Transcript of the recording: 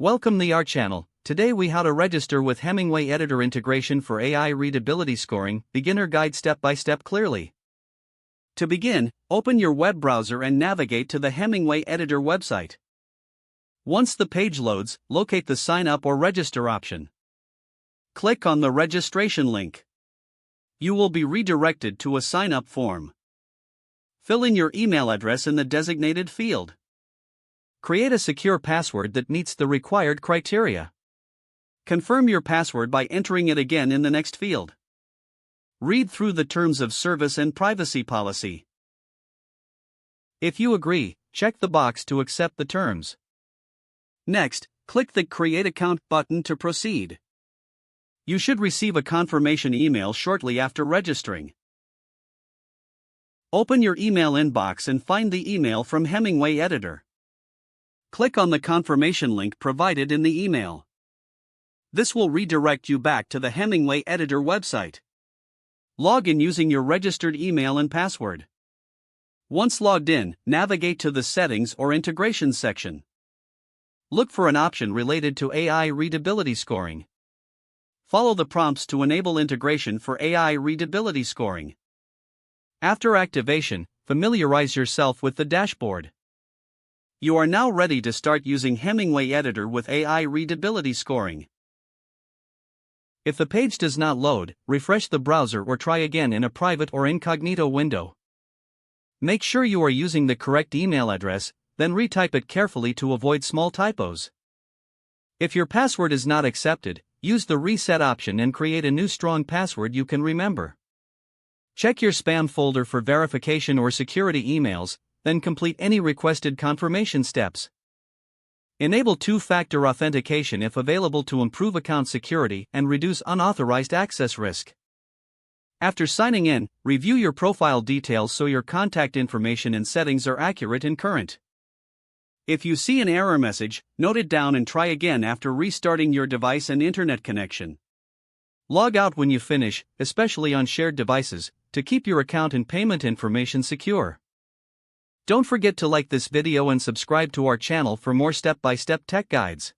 Welcome to our channel. Today we how to register with Hemingway Editor integration for AI readability scoring, beginner guide step by step clearly. To begin, open your web browser and navigate to the Hemingway Editor website. Once the page loads, locate the sign up or register option. Click on the registration link. You will be redirected to a sign up form. Fill in your email address in the designated field. Create a secure password that meets the required criteria. Confirm your password by entering it again in the next field. Read through the terms of service and privacy policy. If you agree, check the box to accept the terms. Next, click the Create Account button to proceed. You should receive a confirmation email shortly after registering. Open your email inbox and find the email from Hemingway Editor. Click on the confirmation link provided in the email. This will redirect you back to the Hemingway Editor website. Log in using your registered email and password. Once logged in, navigate to the Settings or Integration section. Look for an option related to AI readability scoring. Follow the prompts to enable integration for AI readability scoring. After activation, familiarize yourself with the dashboard. You are now ready to start using Hemingway Editor with AI readability scoring. If the page does not load, refresh the browser or try again in a private or incognito window. Make sure you are using the correct email address, then retype it carefully to avoid small typos. If your password is not accepted, use the reset option and create a new strong password you can remember. Check your spam folder for verification or security emails, then complete any requested confirmation steps. Enable two-factor authentication if available to improve account security and reduce unauthorized access risk. After signing in, review your profile details so your contact information and settings are accurate and current. If you see an error message, note it down and try again after restarting your device and internet connection. Log out when you finish, especially on shared devices, to keep your account and payment information secure. Don't forget to like this video and subscribe to our channel for more step-by-step tech guides.